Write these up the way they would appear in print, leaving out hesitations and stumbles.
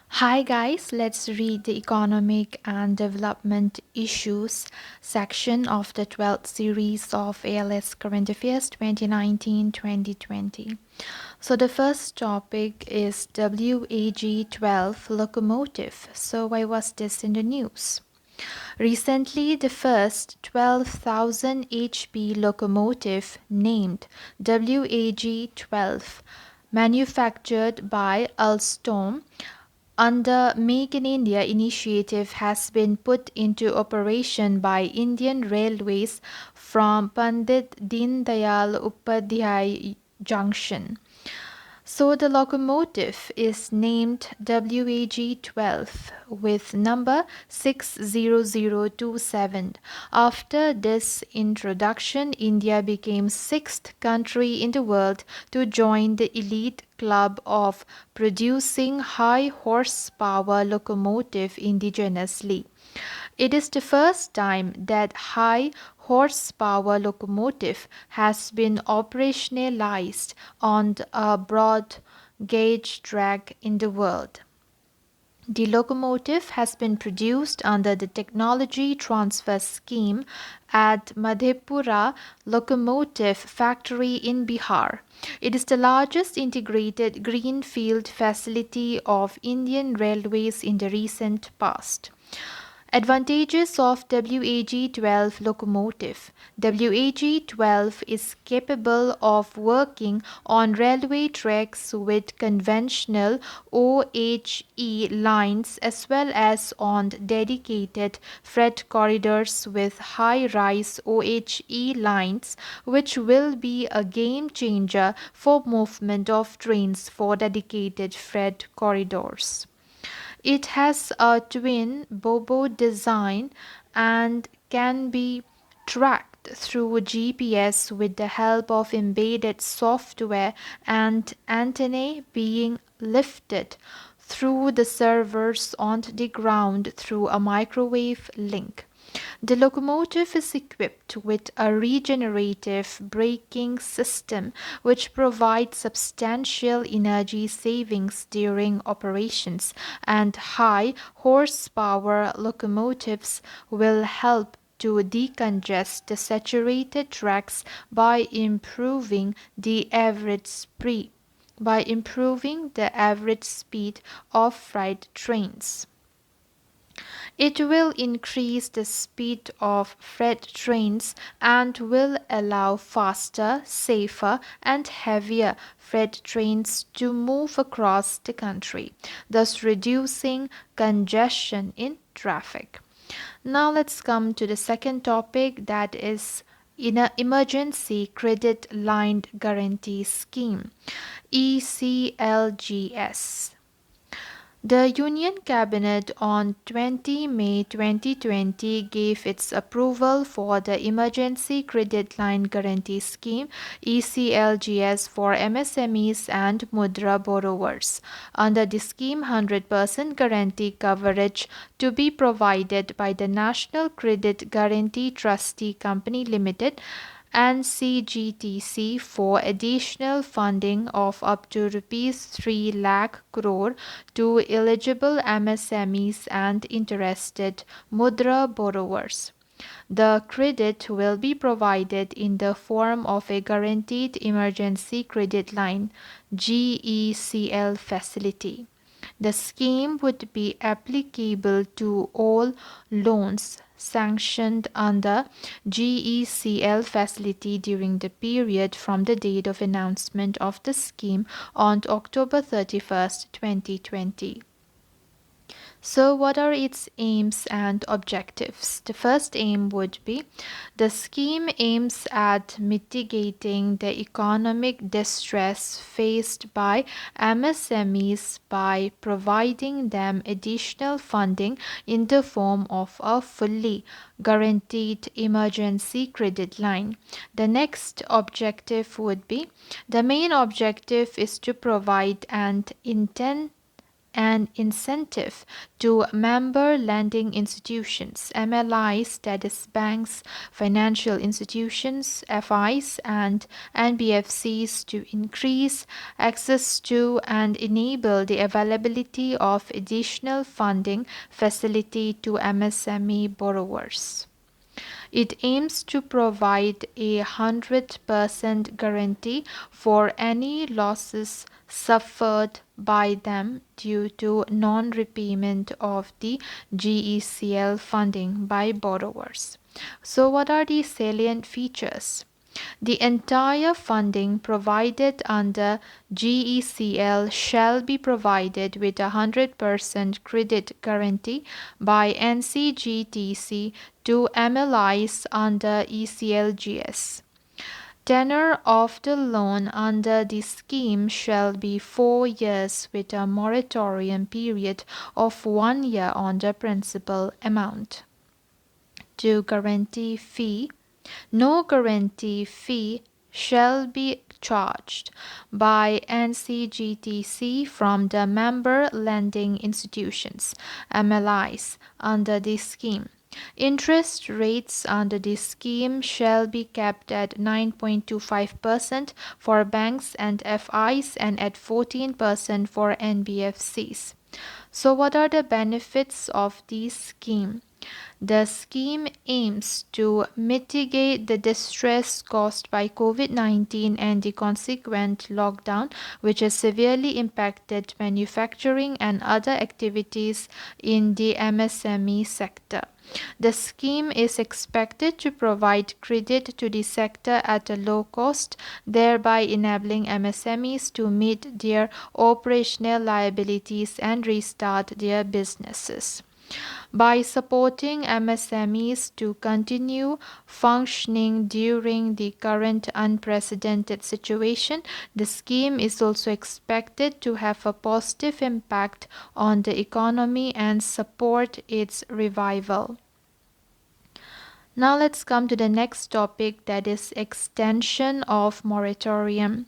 Hi guys, let's read the economic and development issues section of the 12th series of ALS Current Affairs 2019-2020. So the first topic is WAG12 Locomotive. So why was this in the news? Recently, the first 12,000 HP locomotive named WAG-12, manufactured by Alstom under Make in India initiative has been put into operation by Indian Railways from Pandit Dayal Upadhyay Junction. So the locomotive is named WAG-12 with number 60027. After this introduction, India became sixth country in the world to join the elite club of producing high horsepower locomotive indigenously. It is the first time that high horsepower locomotive has been operationalized on a broad gauge track in the world. The locomotive has been produced under the Technology Transfer Scheme at Madhepura Locomotive Factory in Bihar. It is the largest integrated greenfield facility of Indian Railways in the recent past. Advantages of WAG-12 locomotive. WAG-12 is capable of working on railway tracks with conventional OHE lines as well as on dedicated freight corridors with high-rise OHE lines, which will be a game changer for movement of trains for dedicated freight corridors. It has a twin bobo design and can be tracked through GPS with the help of embedded software and antennae being lifted through the servers on the ground through a microwave link. The locomotive is equipped with a regenerative braking system which provides substantial energy savings during operations, and high horsepower locomotives will help to decongest the saturated tracks by improving the average speed of freight trains. It will increase the speed of freight trains and will allow faster, safer, and heavier freight trains to move across the country, thus reducing congestion in traffic. Now let's come to the second topic, that is in an emergency credit line guarantee scheme, ECLGs. The Union Cabinet on 20 May 2020 gave its approval for the Emergency Credit Line Guarantee Scheme (ECLGS) for MSMEs and Mudra borrowers. Under the scheme, 100% guarantee coverage to be provided by the National Credit Guarantee Trustee Company Limited and CGTC for additional funding of up to rupees 3 lakh crore to eligible MSMEs and interested Mudra borrowers. The credit will be provided in the form of a Guaranteed Emergency Credit Line (GECL) facility. The scheme would be applicable to all loans sanctioned under GECL facility during the period from the date of announcement of the scheme on October 31st, 2020. So, what are its aims and objectives? The first aim would be the scheme aims at mitigating the economic distress faced by MSMEs by providing them additional funding in the form of a fully guaranteed emergency credit line. The next objective would be the main objective is to provide an an incentive to member lending institutions, MLIs, that is banks, financial institutions, FIs, and NBFCs to increase access to and enable the availability of additional funding facility to MSME borrowers. It aims to provide a 100% guarantee for any losses suffered by them due to non-repayment of the GECL funding by borrowers. So what are the salient features? The entire funding provided under GECL shall be provided with a 100% credit guarantee by NCGTC to MLIs under ECLGs. Tenor of the loan under the scheme shall be 4 years with a moratorium period of 1 year on the principal amount. To guarantee fee, no guarantee fee shall be charged by NCGTC from the member lending institutions, MLIs, under this scheme. Interest rates under this scheme shall be kept at 9.25% for banks and FIs and at 14% for NBFCs. So what are the benefits of this scheme? The scheme aims to mitigate the distress caused by COVID-19 and the consequent lockdown, which has severely impacted manufacturing and other activities in the MSME sector. The scheme is expected to provide credit to the sector at a low cost, thereby enabling MSMEs to meet their operational liabilities and restart their businesses. By supporting MSMEs to continue functioning during the current unprecedented situation, the scheme is also expected to have a positive impact on the economy and support its revival. Now let's come to the next topic, that is extension of moratorium.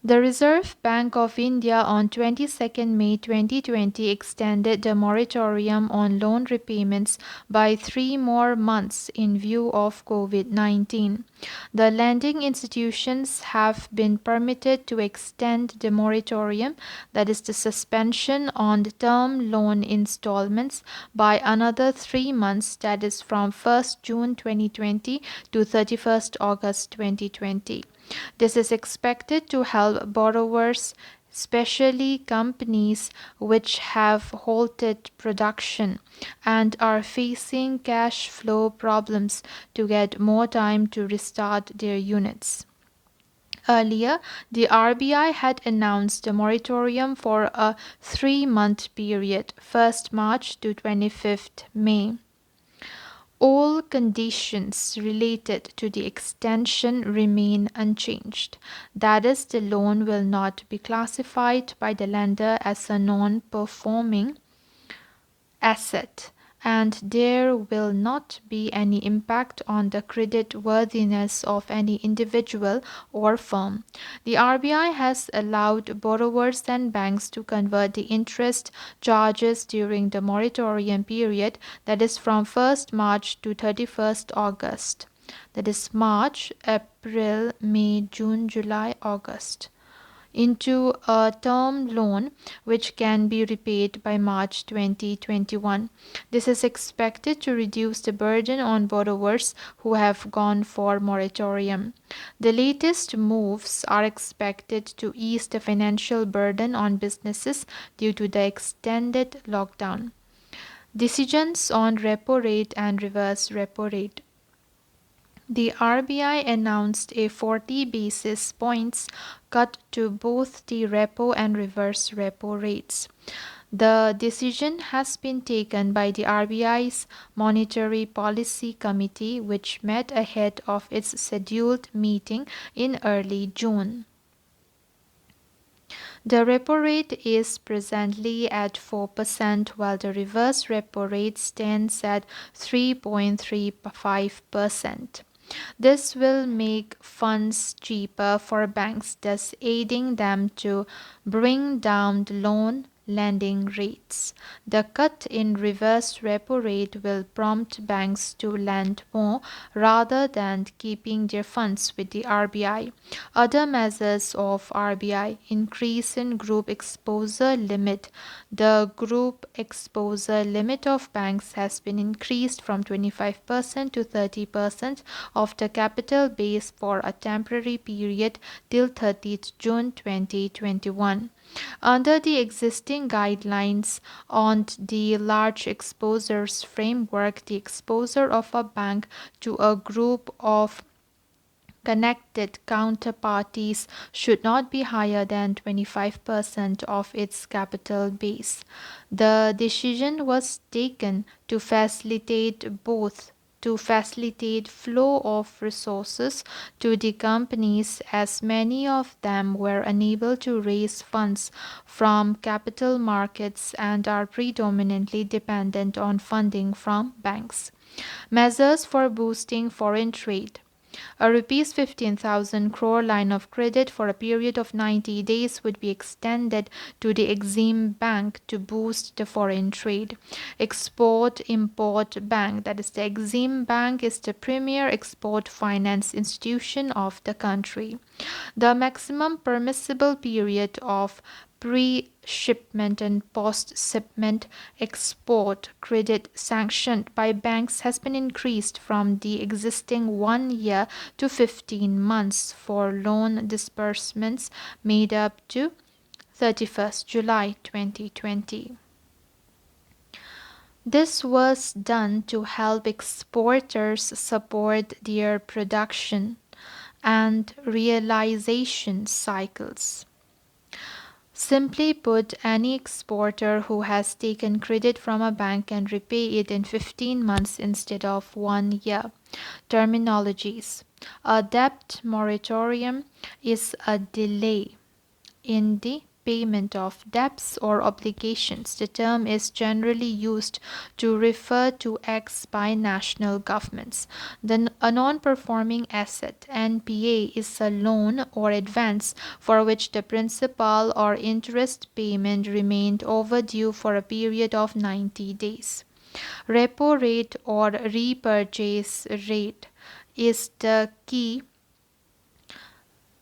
The Reserve Bank of India on 22nd May 2020 extended the moratorium on loan repayments by 3 more months in view of COVID-19. The lending institutions have been permitted to extend the moratorium, that is the suspension on the term loan installments, by another 3 months, that is from 1st June 2020 to 31st August 2020. This is expected to help borrowers, especially companies which have halted production and are facing cash flow problems, to get more time to restart their units. Earlier, the RBI had announced a moratorium for a 3-month period, 1st March to 25th May. All conditions related to the extension remain unchanged. That is, the loan will not be classified by the lender as a non-performing asset, and there will not be any impact on the credit worthiness of any individual or firm. The RBI has allowed borrowers and banks to convert the interest charges during the moratorium period, that is from 1st March to 31st August. That is March, April, May, June, July, August, into a term loan which can be repaid by March 2021. This is expected to reduce the burden on borrowers who have gone for moratorium. The latest moves are expected to ease the financial burden on businesses due to the extended lockdown. Decisions on repo rate and reverse repo rate. The RBI announced a 40 basis points cut to both the repo and reverse repo rates. The decision has been taken by the RBI's Monetary Policy Committee, which met ahead of its scheduled meeting in early June. The repo rate is presently at 4%, while the reverse repo rate stands at 3.35%. This will make funds cheaper for banks, thus aiding them to bring down the loan lending rates. The cut in reverse repo rate will prompt banks to lend more rather than keeping their funds with the RBI. Other measures of RBI: increase in group exposure limit. The group exposure limit of banks has been increased from 25% to 30% of the capital base for a temporary period till 30th June 2021. Under the existing guidelines on the large exposures framework, the exposure of a bank to a group of connected counterparties should not be higher than 25% of its capital base. The decision was taken to facilitate flow of resources to the companies, as many of them were unable to raise funds from capital markets and are predominantly dependent on funding from banks. Measures for boosting foreign trade: a rupees 15,000 crore line of credit for a period of 90 days would be extended to the Exim Bank to boost the foreign trade. Export-Import Bank, that is the Exim Bank, is the premier export finance institution of the country. The maximum permissible period of pre-shipment and post-shipment export credit sanctioned by banks has been increased from the existing 1 year to 15 months for loan disbursements made up to 31st July 2020. This was done to help exporters support their production and realization cycles. Simply put, any exporter who has taken credit from a bank can repay it in 15 months instead of 1 year. Terminologies: a debt moratorium is a delay in the payment of debts or obligations. The term is generally used to refer to acts by national governments. A non-performing asset (NPA) is a loan or advance for which the principal or interest payment remained overdue for a period of 90 days. Repo rate or repurchase rate is the key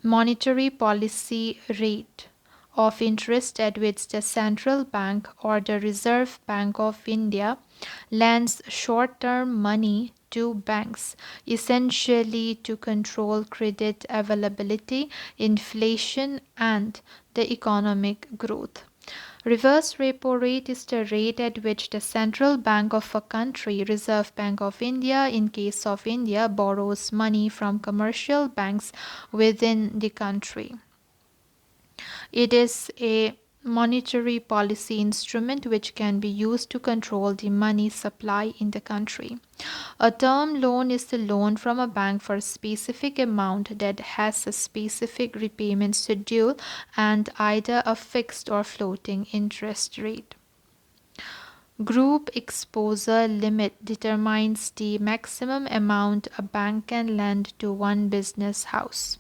monetary policy rate of interest at which the central bank or the Reserve Bank of India lends short-term money to banks, essentially to control credit availability, inflation, and the economic growth. Reverse repo rate is the rate at which the central bank of a country, Reserve Bank of India in case of India, borrows money from commercial banks within the country. It is a monetary policy instrument which can be used to control the money supply in the country. A term loan is a loan from a bank for a specific amount that has a specific repayment schedule and either a fixed or floating interest rate. Group exposure limit determines the maximum amount a bank can lend to one business house.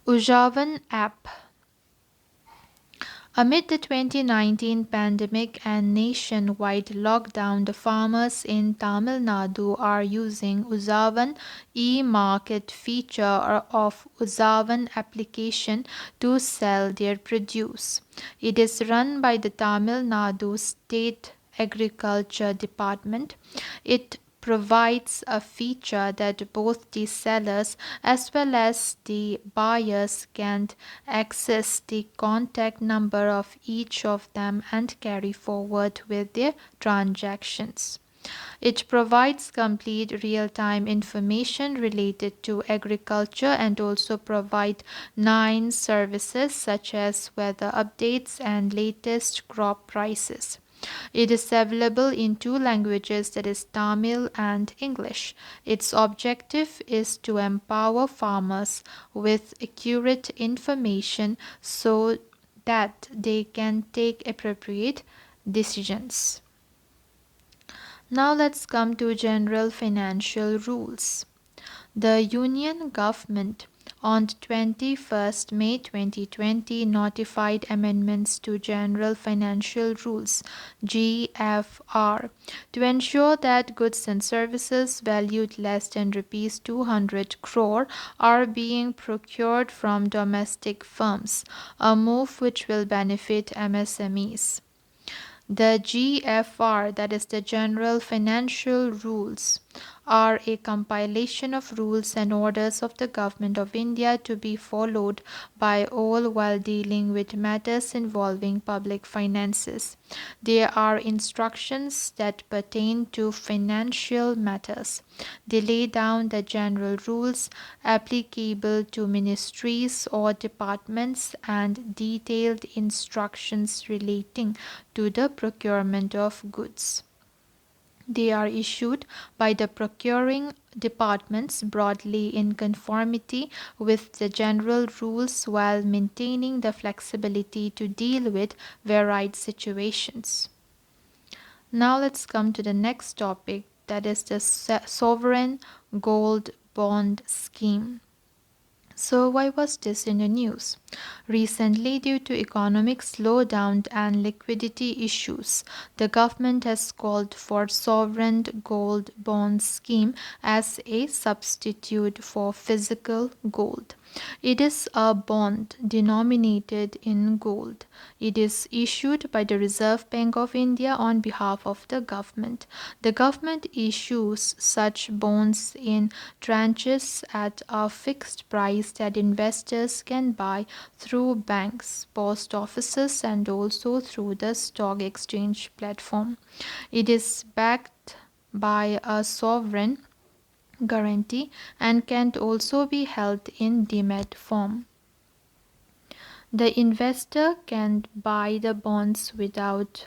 Ujjavan App. Amid the 2019 pandemic and nationwide lockdown, the farmers in Tamil Nadu are using Ujjavan e-market feature of Ujjavan application to sell their produce. It is run by the Tamil Nadu State Agriculture Department. It provides a feature that both the sellers as well as the buyers can access the contact number of each of them and carry forward with their transactions. It provides complete real-time information related to agriculture and also provide 9 services such as weather updates and latest crop prices. It is available in 2 languages, that is Tamil and English. Its objective is to empower farmers with accurate information so that they can take appropriate decisions. Now let's come to general financial rules. The Union government on 21st May 2020 notified amendments to General Financial Rules (GFR) to ensure that goods and services valued less than rupees 200 crore are being procured from domestic firms, a move which will benefit MSMEs. The GFR, that is the General Financial Rules, are a compilation of rules and orders of the Government of India to be followed by all while dealing with matters involving public finances. They are instructions that pertain to financial matters. They lay down the general rules applicable to ministries or departments and detailed instructions relating to the procurement of goods. They are issued by the procuring departments broadly in conformity with the general rules while maintaining the flexibility to deal with varied situations. Now let's come to the next topic, that is the sovereign gold bond scheme. So, why was this in the news? Recently, due to economic slowdown and liquidity issues, the government has called for sovereign gold bond scheme as a substitute for physical gold. It is a bond denominated in gold. It is issued by the Reserve Bank of India on behalf of the government. The government issues such bonds in tranches at a fixed price that investors can buy through banks, post offices, and also through the stock exchange platform. It is backed by a sovereign guarantee and can also be held in demat form. The investor can buy the bonds without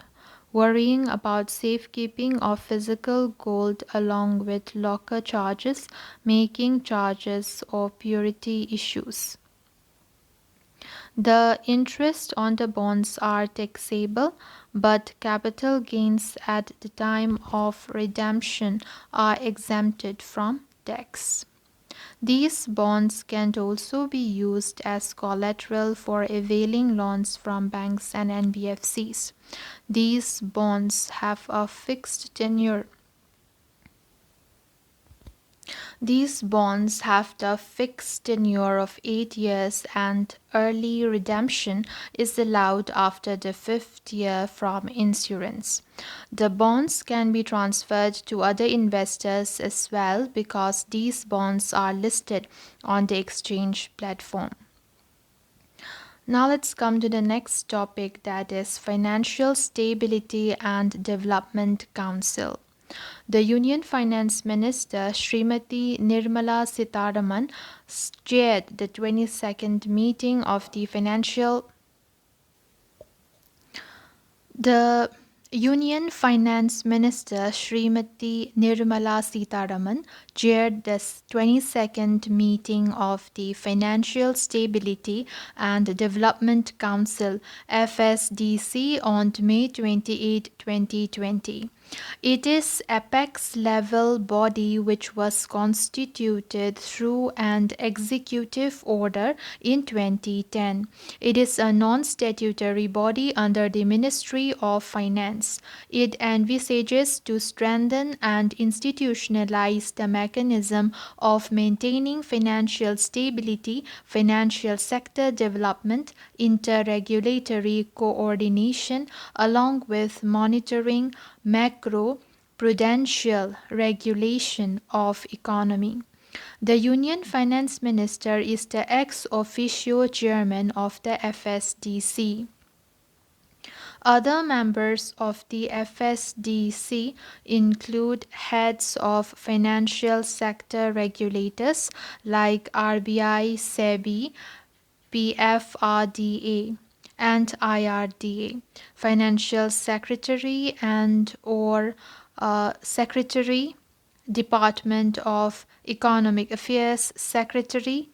worrying about safekeeping of physical gold along with locker charges, making charges, or purity issues. The interest on the bonds are taxable, but capital gains at the time of redemption are exempted from tax. These bonds can also be used as collateral for availing loans from banks and NBFCs. These bonds have a fixed tenure. These bonds have the fixed tenure of 8 years and early redemption is allowed after the 5th year from issuance. The bonds can be transferred to other investors as well because these bonds are listed on the exchange platform. Now let's come to the next topic, that is Financial Stability and Development Council. The Union Finance Minister Srimati Nirmala Sitharaman chaired the 22nd meeting of the Union Finance Minister Srimati Nirmala Sitharaman chaired the 22nd meeting of the Financial Stability and Development Council (FSDC) on May 28, 2020. It is apex level body which was constituted through an executive order in 2010. It is a non-statutory body under the Ministry of Finance. It envisages to strengthen and institutionalize the mechanism of maintaining financial stability, financial sector development, inter-regulatory coordination, along with monitoring macro-prudential regulation of economy. The Union Finance Minister is the ex officio chairman of the FSDC. Other members of the FSDC include heads of financial sector regulators like RBI, SEBI, PFRDA, and IRDA, Financial Secretary and or Secretary, Department of Economic Affairs Secretary,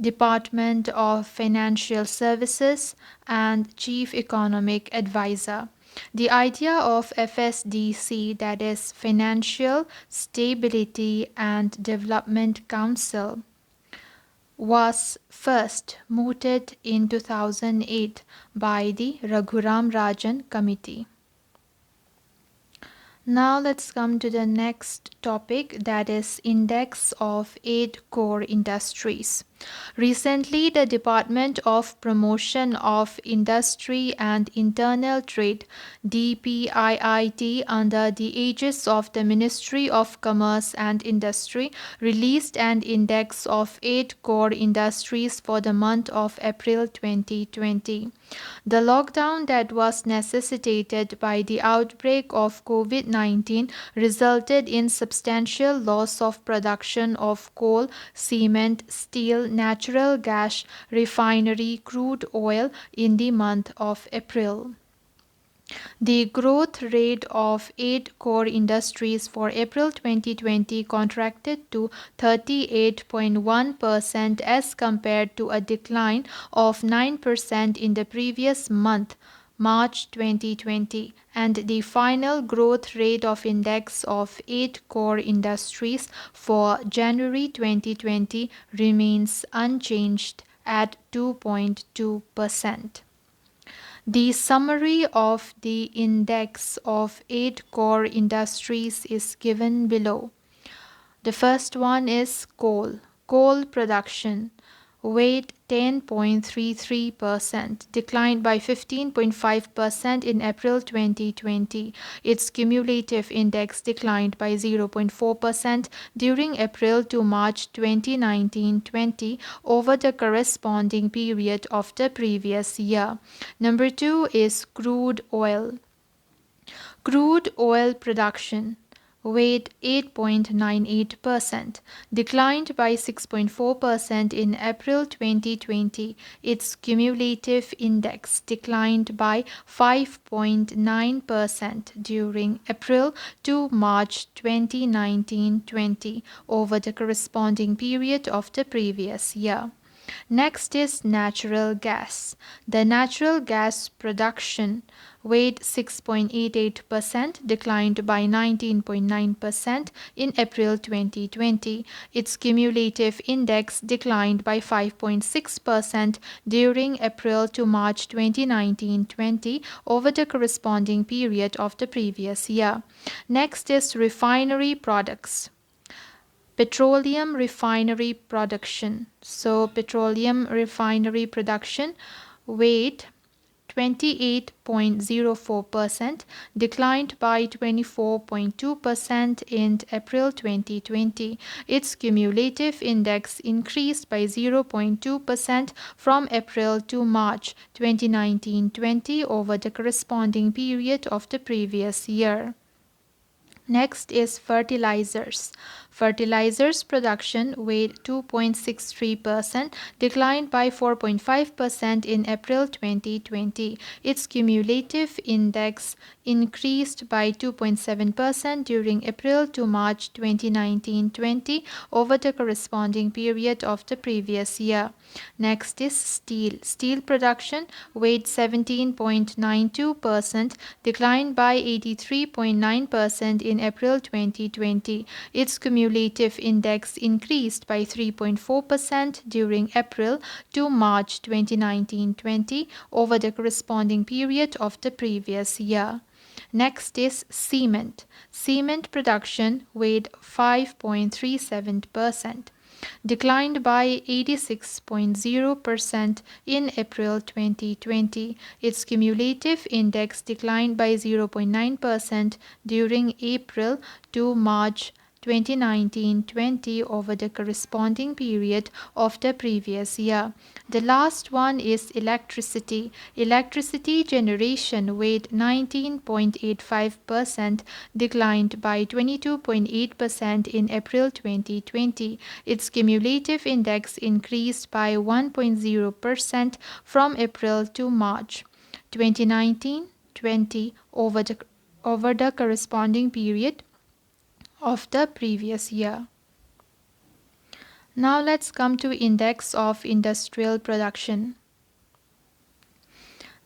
Department of Financial Services, and Chief Economic Advisor. The idea of FSDC, that is Financial Stability and Development Council, was first mooted in 2008 by the Raghuram Rajan Committee. Now let's come to the next topic, that is Index of 8 Core Industries. Recently, the Department of Promotion of Industry and Internal Trade (DPIIT) under the aegis of the Ministry of Commerce and Industry released an index of 8 core industries for the month of April 2020. The lockdown that was necessitated by the outbreak of COVID-19 resulted in substantial loss of production of coal, cement, steel, natural gas, refinery, crude oil in the month of April. The growth rate of 8 core industries for April 2020 contracted to 38.1% as compared to a decline of 9% in the previous month, March 2020, and the final growth rate of index of 8 core industries for January 2020 remains unchanged at 2.2%. The summary of the index of 8 core industries is given below. The first one is coal. Coal production weight 10.33%, declined by 15.5% in April 2020. Its cumulative index declined by 0.4% during April to March 2019-20 over the corresponding period of the previous year. Number 2 is crude oil. Crude oil production weight 8.98%, declined by 6.4% in April 2020. Its cumulative index declined by 5.9% during April to March 2019-20 over the corresponding period of the previous year. Next is natural gas. The natural gas production weight 6.88%, declined by 19.9% in April 2020. Its cumulative index declined by 5.6% during April to March 2019-20 over the corresponding period of the previous year. Next is refinery products. Petroleum refinery production. So petroleum refinery production weight 28.04%, declined by 24.2% in April 2020. Its cumulative index increased by 0.2% from April to March 2019-20 over the corresponding period of the previous year. Next is fertilizers. Fertilizers production weight 2.63%, declined by 4.5% in April 2020. Its cumulative index increased by 2.7% during April to March 2019-20 over the corresponding period of the previous year. Next is steel. Steel production weight 17.92%, declined by 83.9% in April 2020. Its cumulative index increased by 3.4% during April to March 2019-20 over the corresponding period of the previous year. Next is cement. Cement production weight 5.37%, declined by 86.0% in April 2020. Its cumulative index declined by 0.9% during April to March 2019-20 over the corresponding period of the previous year. The last one is electricity. Electricity generation weight 19.85%, declined by 22.8% in April 2020. Its cumulative index increased by 1.0% from April to March 2019-20 over the corresponding period of the previous year. Now let's come to index of industrial production.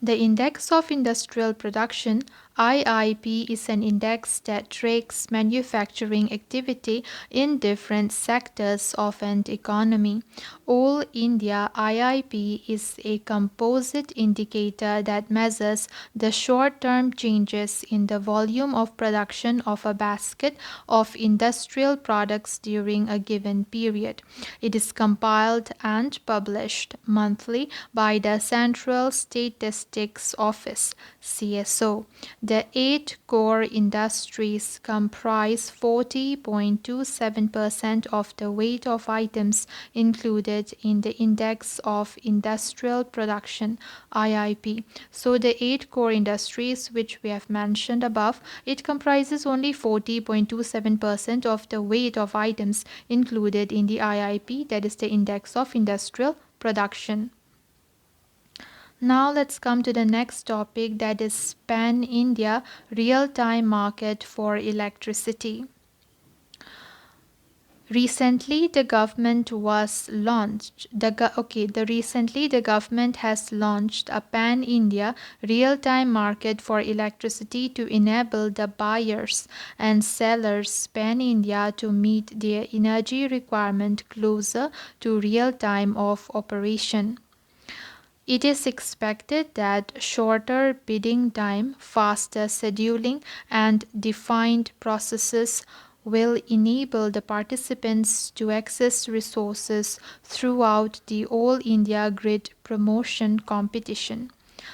The index of industrial production IIP is an index that tracks manufacturing activity in different sectors of an economy. All India IIP is a composite indicator that measures the short-term changes in the volume of production of a basket of industrial products during a given period. It is compiled and published monthly by the Central Statistics Office (CSO). The 8 core industries comprise 40.27% of the weight of items included in the Index of Industrial Production (IIP). So the 8 core industries which we have mentioned above, it comprises only 40.27% of the weight of items included in the IIP, that is the Index of Industrial Production. Now let's come to the next topic, that is Pan-India real-time market for electricity. Recently, the government has launched a pan-India real-time market for electricity to enable the buyers and sellers pan-India to meet their energy requirement closer to real time of operation. It is expected that shorter bidding time, faster scheduling, and defined processes will enable the participants to access resources throughout the All India Grid Promotion competition.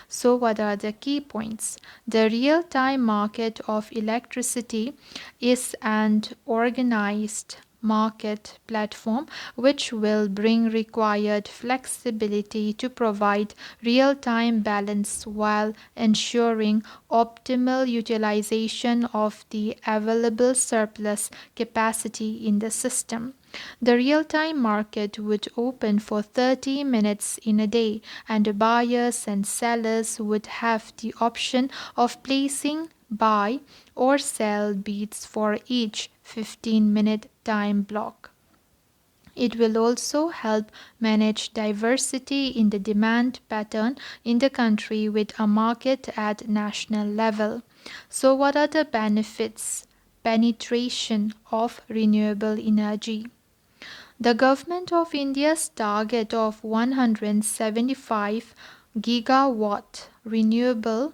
So, what are the key points? The real time market of electricity is an organized market platform which will bring required flexibility to provide real-time balance while ensuring optimal utilization of the available surplus capacity in the system. The real-time market would open for 30 minutes in a day, and buyers and sellers would have the option of placing buy or sell bids for each 15-minute time block. It will also help manage diversity in the demand pattern in the country with a market at national level. So, what are the benefits? Penetration of renewable energy. The Government of India's target of 175 gigawatt renewable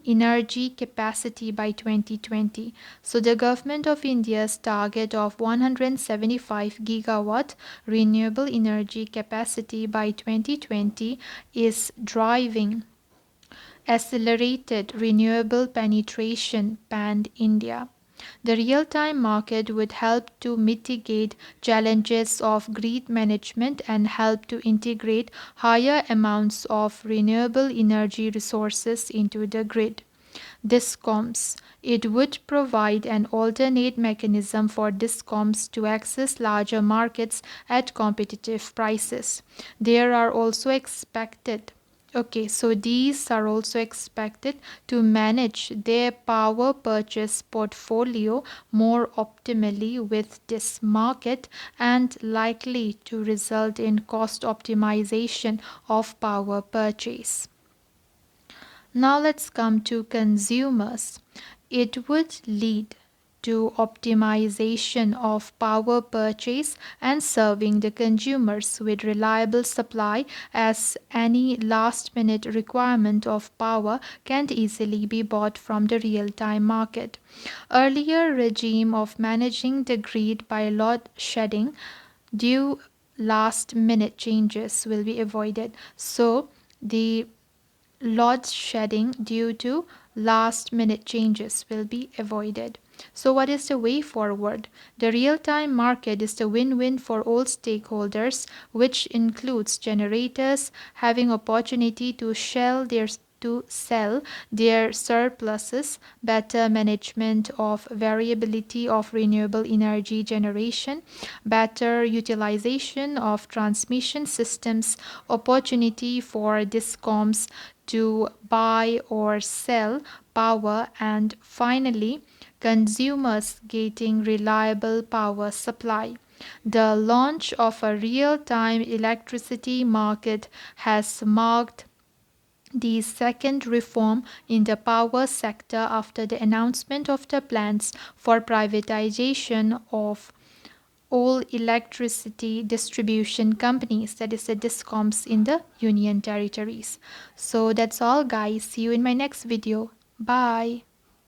energy capacity by 2020. So the Government of India's target of 175 gigawatt renewable energy capacity by 2020 is driving accelerated renewable penetration pan-India. The real-time market would help to mitigate challenges of grid management and help to integrate higher amounts of renewable energy resources into the grid. DISCOMs. It would provide an alternate mechanism for DISCOMs to access larger markets at competitive prices. There are also expected so these are also expected to manage their power purchase portfolio more optimally with this market and likely to result in cost optimization of power purchase. Now let's come to consumers. It would lead to optimization of power purchase and serving the consumers with reliable supply, as any last minute requirement of power can easily be bought from the real-time market. Earlier regime of managing the grid by load shedding due last minute changes will be avoided. So the load shedding due to last minute changes will be avoided. So, what is the way forward? The real time market is the win win for all stakeholders, which includes generators having opportunity to sell their surpluses, better management of variability of renewable energy generation, better utilization of transmission systems, opportunity for DISCOMs to buy or sell power, and finally, consumers getting reliable power supply. The launch of a real time electricity market has marked the second reform in the power sector after the announcement of the plans for privatization of all electricity distribution companies, that is the discoms in the union territories. So that's all guys. See you in my next video. Bye.